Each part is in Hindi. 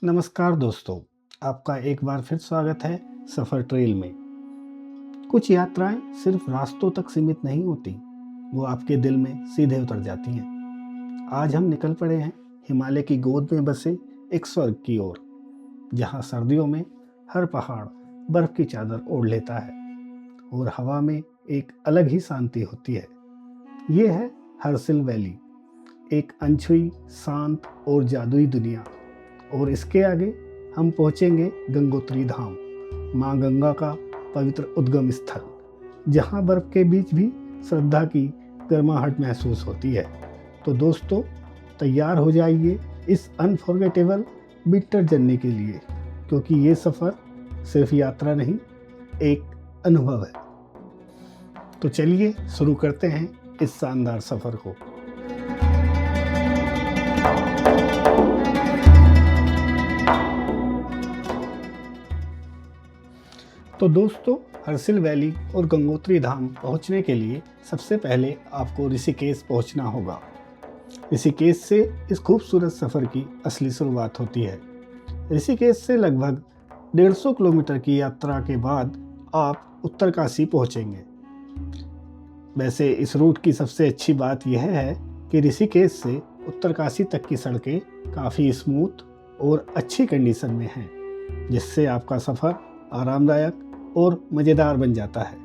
नमस्कार दोस्तों, आपका एक बार फिर स्वागत है सफ़र ट्रेल में। कुछ यात्राएं सिर्फ रास्तों तक सीमित नहीं होती, वो आपके दिल में सीधे उतर जाती हैं। आज हम निकल पड़े हैं हिमालय की गोद में बसे एक स्वर्ग की ओर, जहां सर्दियों में हर पहाड़ बर्फ की चादर ओढ़ लेता है और हवा में एक अलग ही शांति होती है। ये है हर्सिल वैली, एक अनछुई, शांत और जादुई दुनिया। और इसके आगे हम पहुंचेंगे गंगोत्री धाम, माँ गंगा का पवित्र उद्गम स्थल, जहां बर्फ के बीच भी श्रद्धा की गर्माहट महसूस होती है। तो दोस्तों, तैयार हो जाइए इस अनफॉरगेटेबल विंटर जर्नी के लिए, क्योंकि ये सफ़र सिर्फ यात्रा नहीं, एक अनुभव है। तो चलिए शुरू करते हैं इस शानदार सफ़र को। तो दोस्तों, हर्सिल वैली और गंगोत्री धाम पहुंचने के लिए सबसे पहले आपको ऋषिकेश पहुंचना होगा। ऋषिकेश से इस खूबसूरत सफ़र की असली शुरुआत होती है। ऋषिकेश से लगभग 150 किलोमीटर की यात्रा के बाद आप उत्तरकाशी पहुंचेंगे। वैसे इस रूट की सबसे अच्छी बात यह है कि ऋषिकेश से उत्तरकाशी तक की सड़कें काफ़ी स्मूथ और अच्छी कंडीशन में हैं, जिससे आपका सफ़र आरामदायक और मज़ेदार बन जाता है।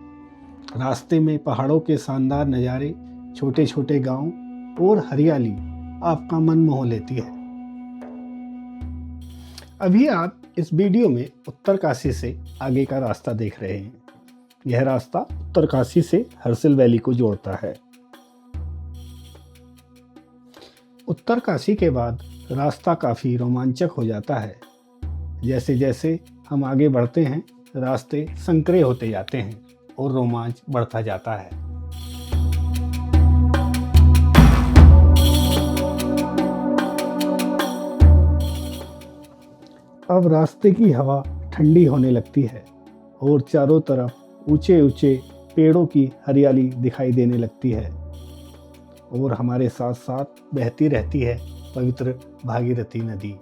रास्ते में पहाड़ों के शानदार नज़ारे, छोटे छोटे गांव और हरियाली आपका मन मोह लेती है। अभी आप इस वीडियो में उत्तरकाशी से आगे का रास्ता देख रहे हैं। यह रास्ता उत्तरकाशी से हर्सिल वैली को जोड़ता है। उत्तरकाशी के बाद रास्ता काफ़ी रोमांचक हो जाता है। जैसे जैसे हम आगे बढ़ते हैं, रास्ते संकरे होते जाते हैं और रोमांच बढ़ता जाता है। अब रास्ते की हवा ठंडी होने लगती है और चारों तरफ ऊंचे ऊंचे पेड़ों की हरियाली दिखाई देने लगती है और हमारे साथ साथ बहती रहती है पवित्र भागीरथी नदी,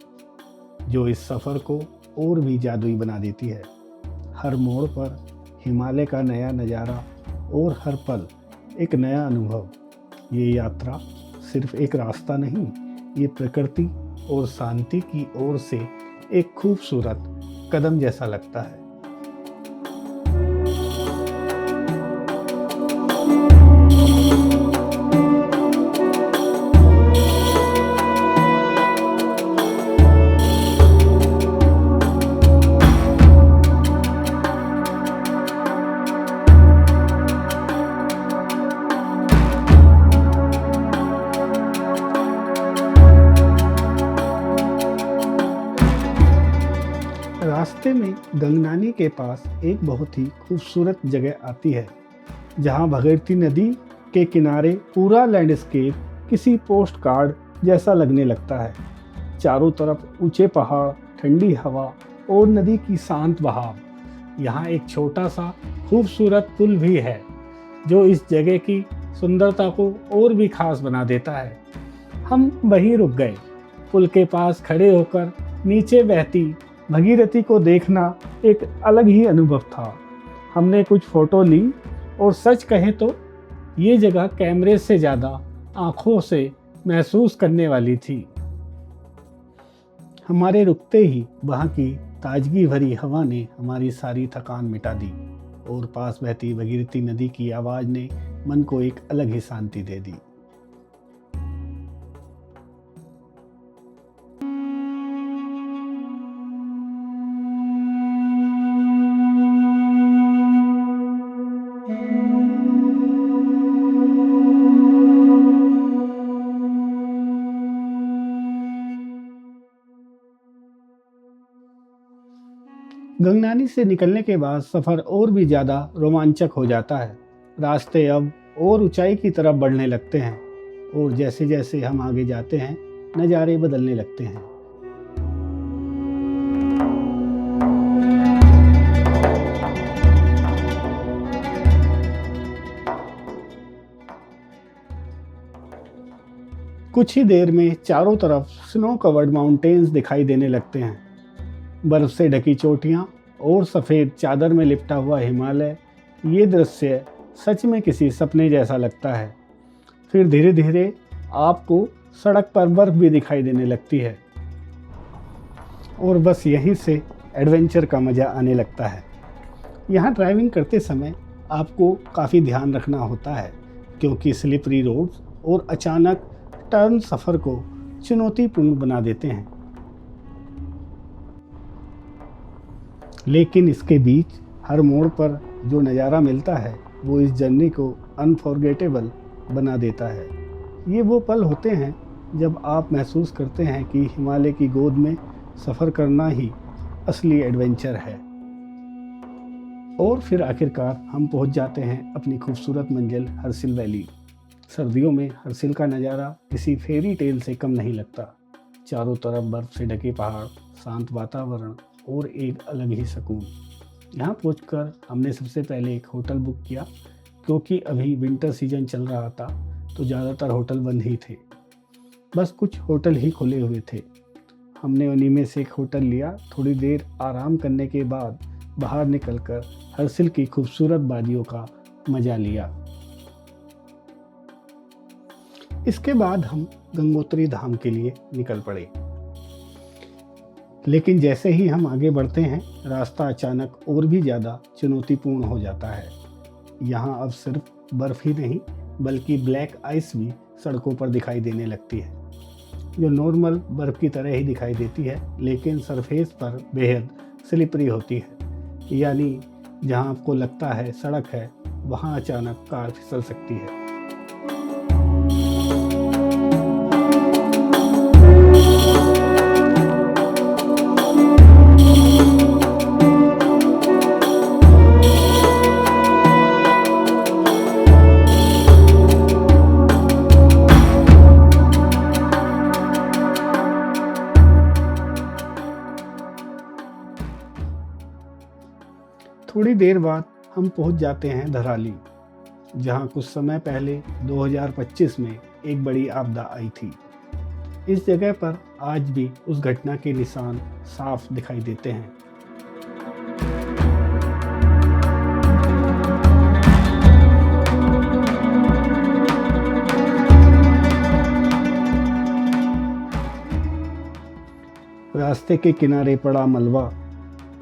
जो इस सफ़र को और भी जादुई बना देती है। हर मोड़ पर हिमालय का नया नज़ारा और हर पल एक नया अनुभव। ये यात्रा सिर्फ एक रास्ता नहीं, ये प्रकृति और शांति की ओर से एक खूबसूरत कदम जैसा लगता है। रास्ते में गंगनानी के पास एक बहुत ही खूबसूरत जगह आती है, जहां भागीरथी नदी के किनारे पूरा लैंडस्केप किसी पोस्ट कार्ड जैसा लगने लगता है। चारों तरफ ऊंचे पहाड़, ठंडी हवा और नदी की शांत बहाव। यहाँ एक छोटा सा खूबसूरत पुल भी है, जो इस जगह की सुंदरता को और भी खास बना देता है। हम वहीं रुक गए। पुल के पास खड़े होकर नीचे बहती भागीरथी को देखना एक अलग ही अनुभव था। हमने कुछ फ़ोटो ली और सच कहें तो ये जगह कैमरे से ज़्यादा आँखों से महसूस करने वाली थी। हमारे रुकते ही वहाँ की ताजगी भरी हवा ने हमारी सारी थकान मिटा दी और पास बहती भागीरथी नदी की आवाज़ ने मन को एक अलग ही शांति दे दी। गंगनानी से निकलने के बाद सफ़र और भी ज़्यादा रोमांचक हो जाता है। रास्ते अब और ऊंचाई की तरफ बढ़ने लगते हैं और जैसे जैसे हम आगे जाते हैं, नज़ारे बदलने लगते हैं। कुछ ही देर में चारों तरफ स्नो कवर्ड माउंटेन्स दिखाई देने लगते हैं। बर्फ से ढकी चोटियाँ और सफ़ेद चादर में लिपटा हुआ हिमालय, ये दृश्य सच में किसी सपने जैसा लगता है। फिर धीरे धीरे आपको सड़क पर बर्फ भी दिखाई देने लगती है और बस यहीं से एडवेंचर का मज़ा आने लगता है। यहाँ ड्राइविंग करते समय आपको काफ़ी ध्यान रखना होता है, क्योंकि स्लिपरी रोड्स और अचानक टर्न सफ़र को चुनौतीपूर्ण बना देते हैं। लेकिन इसके बीच हर मोड़ पर जो नज़ारा मिलता है वो इस जर्नी को अनफॉरगेटेबल बना देता है। ये वो पल होते हैं जब आप महसूस करते हैं कि हिमालय की गोद में सफ़र करना ही असली एडवेंचर है। और फिर आखिरकार हम पहुंच जाते हैं अपनी खूबसूरत मंजिल हर्सिल वैली। सर्दियों में हर्सिल का नज़ारा किसी फेरी टेल से कम नहीं लगता। चारों तरफ बर्फ़ से ढके पहाड़, शांत वातावरण और एक अलग ही सुकून। यहाँ पहुंचकर हमने सबसे पहले एक होटल बुक किया, क्योंकि अभी विंटर सीजन चल रहा था तो ज़्यादातर होटल बंद ही थे। बस कुछ होटल ही खुले हुए थे। हमने उन्हीं में से एक होटल लिया। थोड़ी देर आराम करने के बाद बाहर निकलकर हर्सिल की खूबसूरत वादियों का मज़ा लिया। इसके बाद हम गंगोत्री धाम के लिए निकल पड़े। लेकिन जैसे ही हम आगे बढ़ते हैं, रास्ता अचानक और भी ज़्यादा चुनौतीपूर्ण हो जाता है। यहाँ अब सिर्फ बर्फ़ ही नहीं बल्कि ब्लैक आइस भी सड़कों पर दिखाई देने लगती है, जो नॉर्मल बर्फ़ की तरह ही दिखाई देती है, लेकिन सरफेस पर बेहद स्लिपरी होती है। यानी जहाँ आपको लगता है सड़क है, वहाँ अचानक कार फिसल सकती है। थोड़ी देर बाद हम पहुंच जाते हैं धराली, जहां कुछ समय पहले 2025 में एक बड़ी आपदा आई थी। इस जगह पर आज भी उस घटना के निशान साफ दिखाई देते हैं। रास्ते के किनारे पड़ा मलबा,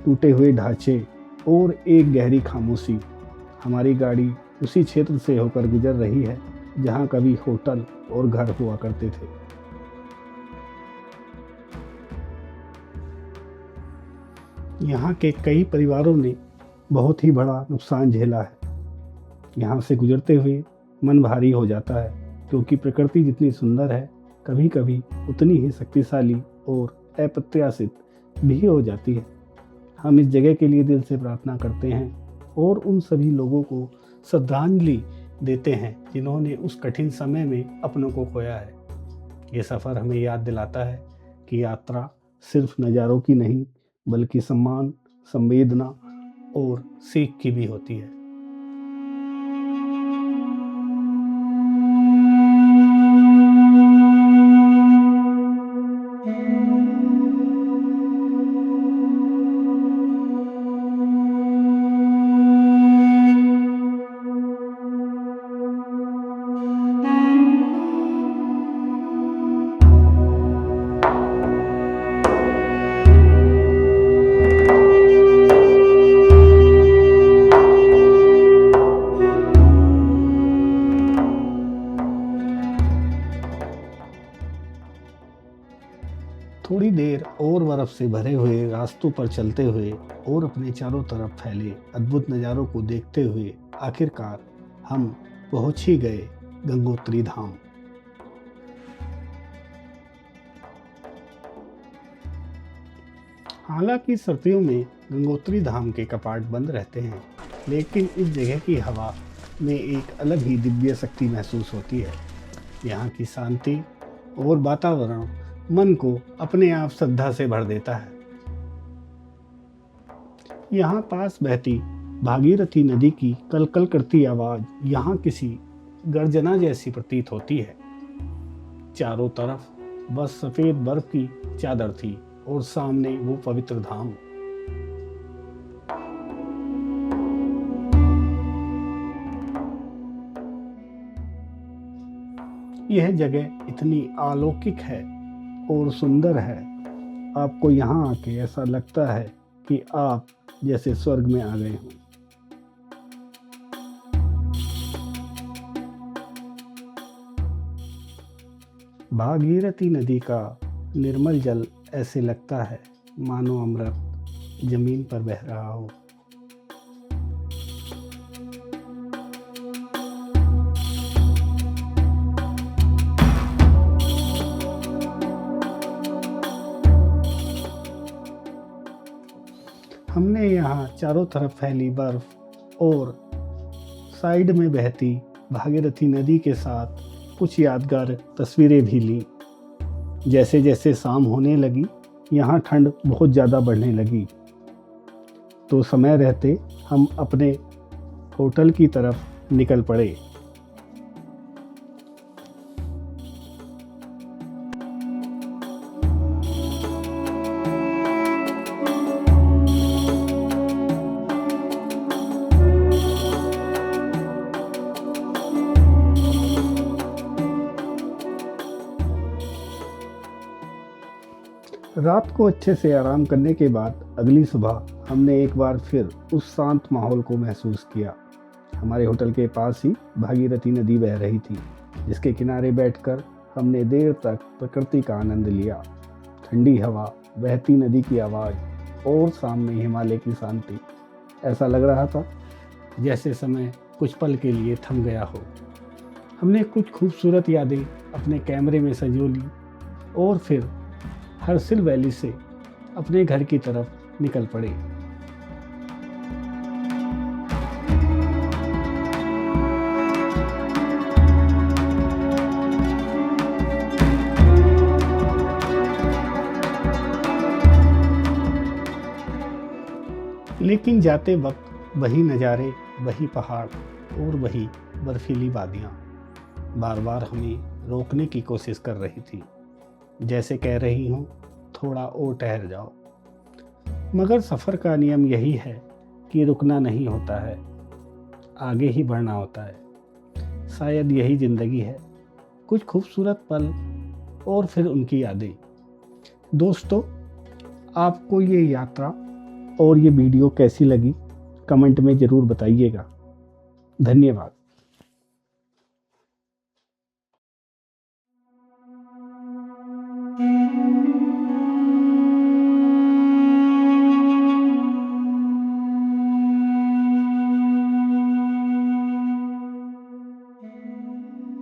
टूटे हुए ढांचे और एक गहरी खामोशी। हमारी गाड़ी उसी क्षेत्र से होकर गुजर रही है जहां कभी होटल और घर हुआ करते थे। यहाँ के कई परिवारों ने बहुत ही बड़ा नुकसान झेला है। यहाँ से गुजरते हुए मन भारी हो जाता है, क्योंकि प्रकृति जितनी सुंदर है, कभी कभी उतनी ही शक्तिशाली और अप्रत्याशित भी हो जाती है। हम इस जगह के लिए दिल से प्रार्थना करते हैं और उन सभी लोगों को श्रद्धांजलि देते हैं जिन्होंने उस कठिन समय में अपनों को खोया है। ये सफ़र हमें याद दिलाता है कि यात्रा सिर्फ नज़ारों की नहीं बल्कि सम्मान, संवेदना और सीख की भी होती है। थोड़ी देर और बर्फ से भरे हुए रास्तों पर चलते हुए और अपने चारों तरफ फैले अद्भुत नज़ारों को देखते हुए आखिरकार हम पहुंच ही गए गंगोत्री धाम। हालांकि सर्दियों में गंगोत्री धाम के कपाट बंद रहते हैं, लेकिन इस जगह की हवा में एक अलग ही दिव्य शक्ति महसूस होती है। यहाँ की शांति और वातावरण मन को अपने आप श्रद्धा से भर देता है। यहाँ पास बहती भागीरथी नदी की कलकल करती आवाज़ यहाँ किसी गर्जना जैसी प्रतीत होती है। चारों तरफ बस सफेद बर्फ की चादर थी और सामने वो पवित्र धाम। यह जगह इतनी अलौकिक है और सुंदर है, आपको यहाँ आके ऐसा लगता है कि आप जैसे स्वर्ग में आ गए हों। भागीरथी नदी का निर्मल जल ऐसे लगता है मानो अमृत जमीन पर बह रहा हो। हमने यहाँ चारों तरफ फैली बर्फ और साइड में बहती भागीरथी नदी के साथ कुछ यादगार तस्वीरें भी ली। जैसे जैसे शाम होने लगी यहाँ ठंड बहुत ज़्यादा बढ़ने लगी, तो समय रहते हम अपने होटल की तरफ निकल पड़े। रात को अच्छे से आराम करने के बाद अगली सुबह हमने एक बार फिर उस शांत माहौल को महसूस किया। हमारे होटल के पास ही भागीरथी नदी बह रही थी, जिसके किनारे बैठकर हमने देर तक प्रकृति का आनंद लिया। ठंडी हवा, बहती नदी की आवाज़ और सामने हिमालय की शांति। ऐसा लग रहा था जैसे समय कुछ पल के लिए थम गया हो। हमने कुछ खूबसूरत यादें अपने कैमरे में संजो ली और फिर हर्सिल वैली से अपने घर की तरफ निकल पड़े। लेकिन जाते वक्त वही नज़ारे, वही पहाड़ और वही बर्फीली वादियाँ बार बार हमें रोकने की कोशिश कर रही थी, जैसे कह रही हूँ थोड़ा और ठहर जाओ। मगर सफ़र का नियम यही है कि रुकना नहीं होता है, आगे ही बढ़ना होता है। शायद यही ज़िंदगी है, कुछ खूबसूरत पल और फिर उनकी यादें। दोस्तों, आपको ये यात्रा और ये वीडियो कैसी लगी कमेंट में ज़रूर बताइएगा। धन्यवाद।